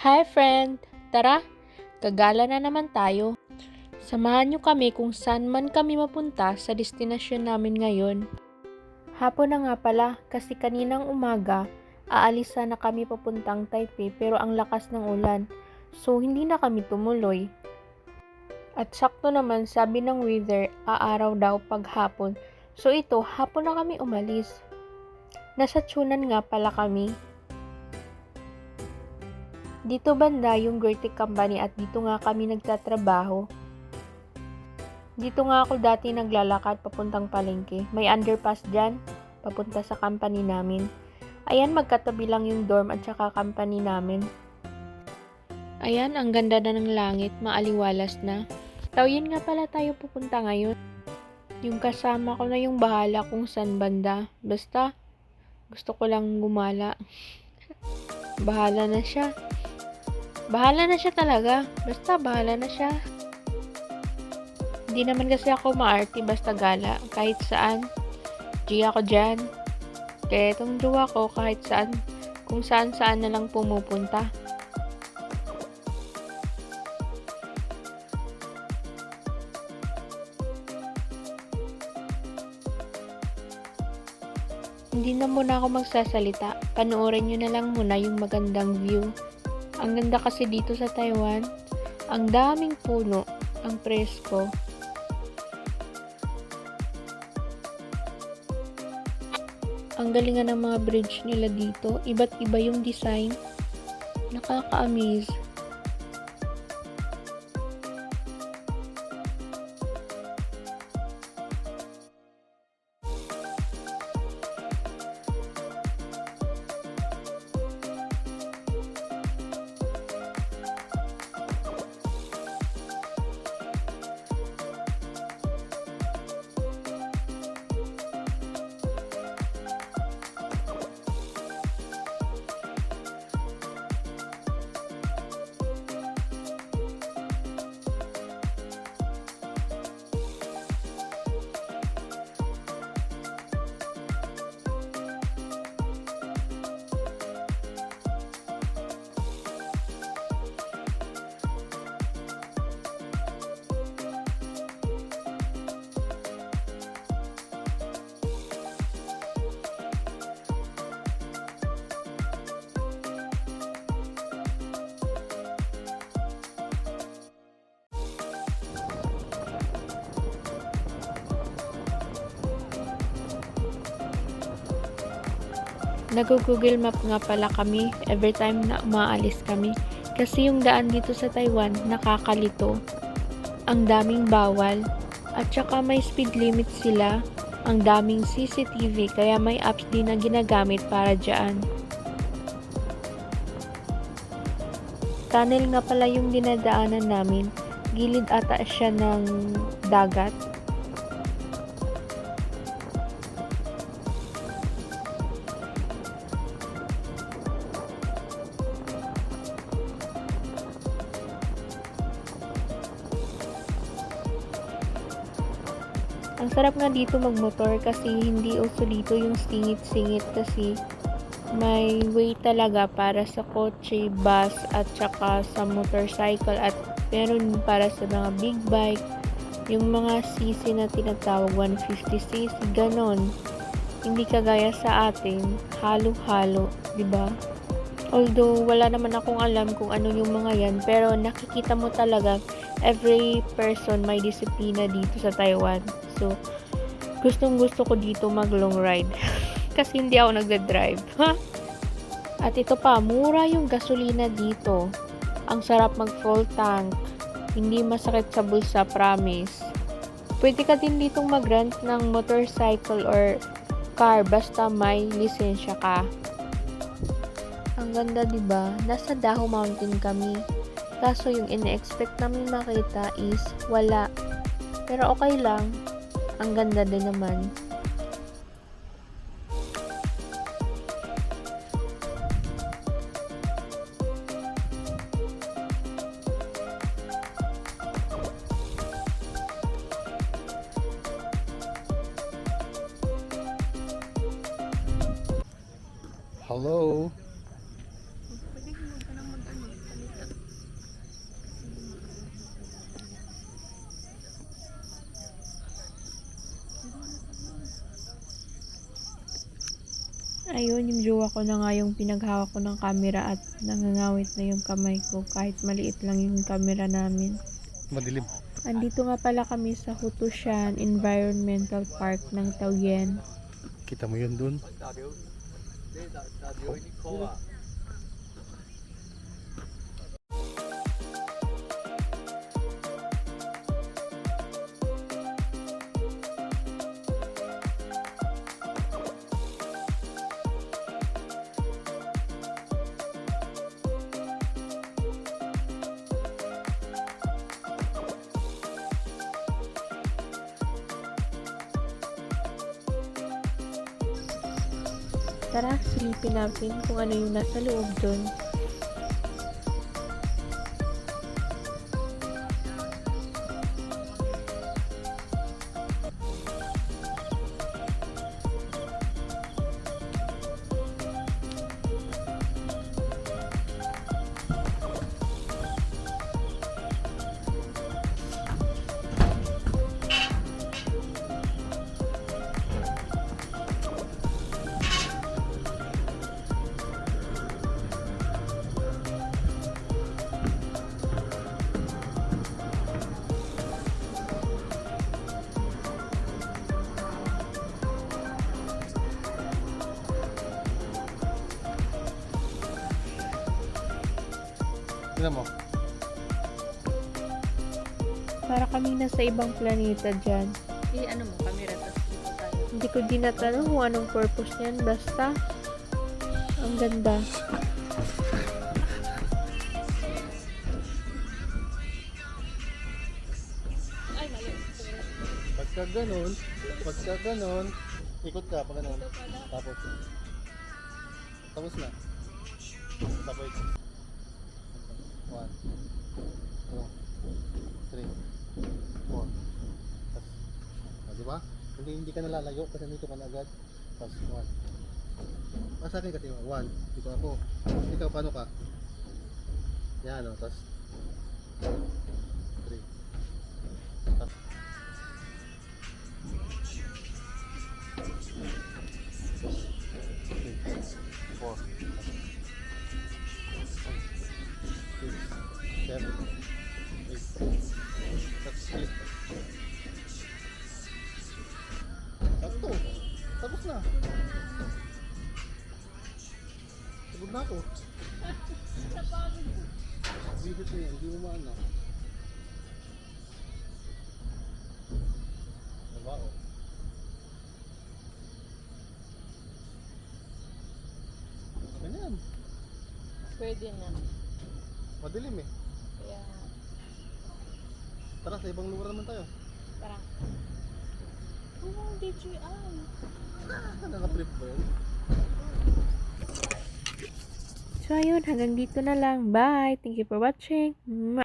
Hi friend! Tara, gagala na naman tayo. Samahan niyo kami kung saan man kami mapunta sa destinasyon namin ngayon. Hapon na nga pala kasi kaninang umaga, aalis na kami papuntang Taipei pero ang lakas ng ulan. So hindi na kami tumuloy. At sakto naman sabi ng weather, aaraw daw paghapon. So ito, hapon na kami umalis. Nasa Chunan nga pala kami. Dito banda yung Gertie Company at dito nga kami nagtatrabaho. Dito nga ako dati naglalakad papuntang palengke. May underpass dyan, papunta sa company namin. Ayan, magkatabi lang yung dorm at saka company namin. Ayan, ang ganda na ng langit, maaliwalas na. Tawyin nga pala tayo pupunta ngayon. Yung kasama ko na yung bahala kung saan banda. Basta, gusto ko lang gumala. Bahala na siya. Bahala na siya talaga. Basta bahala na siya. Hindi naman kasi ako maarte basta gala. Kahit saan. G ako dyan. Kaya itong jowa ko kahit saan. Kung saan na lang pumupunta. Hindi na muna ako magsasalita. Panoorin nyo na lang muna yung magandang view. Ang ganda kasi dito sa Taiwan. Ang daming puno. Ang presko. Ang galingan ng mga bridge nila dito. Iba't iba yung design. Nakaka-amaze. Nag-Google Map nga pala kami every time na umaalis kami. Kasi yung daan dito sa Taiwan, nakakalito. Ang daming bawal. At saka may speed limit sila. Ang daming CCTV, kaya may apps din na ginagamit para dyan. Tunnel nga pala yung dinadaanan namin. Gilid ata siya ng dagat. Ang sarap nga dito magmotor kasi hindi uso dito yung singit-singit kasi may way talaga para sa kotse, bus at saka sa motorcycle at meron para sa mga big bike, yung mga cc na tinatawag 150cc, ganon. Hindi kagaya sa atin, halo-halo, di ba? Although wala naman akong alam kung ano yung mga yan, pero nakikita mo talaga every person may disiplina dito sa Taiwan. So, gustong gusto ko dito mag long ride. Kasi hindi ako nagda-drive. At ito pa, mura yung gasolina dito. Ang sarap mag full tank. Hindi masakit sa bulsa, promise. Pwede ka din ditong mag-rent ng motorcycle or car basta may lisensya ka. Ang ganda, diba? Nasa Daho Mountain kami. Kaso yung ine-expect namin makita is wala. Pero okay lang. Ang ganda din naman. Hello? Pwede huwag ka nang mag-ano, Ayun, yung jowa ko na nga yung pinaghawak ko ng camera at nangangawit na yung kamay ko kahit maliit lang yung camera namin. Madilim. Andito nga pala kami sa Hutushan Environmental Park ng Taoyuan. Kita mo yun dun? Tara, silipin natin kung ano yung nasa loob dun. Tignan mo. Para kami nasa ibang planeta dyan. Ano mo, camera, tapos dito tayo. Hindi ko din natanong kung anong purpose niyan. Basta, ang ganda. Ay, mali. Pagka ganon, ikot ka pa ganon. Tapos na. Tapos. 1, 2, 3, 4. Di ba? Hindi ka nalalayo kasi dito ka na agad. Tapos 1. Sa akin kasi 1. Dito ako. Ikaw paano ka? Yan o. Tapos 3. Tapos 4. 7, 8. Tapos split. Sakto. Tapos na. Sabog na ako. Bigit na yan. Hindi mo maano. Diba o? Okay na yan. Pwede na. Madilim eh. Kaya, Tara, sa ibang lugar naman tayo. parang, oh, DJI. Naka-flip ba yun? So, ayun, hanggang dito na lang. Bye! Thank you for watching.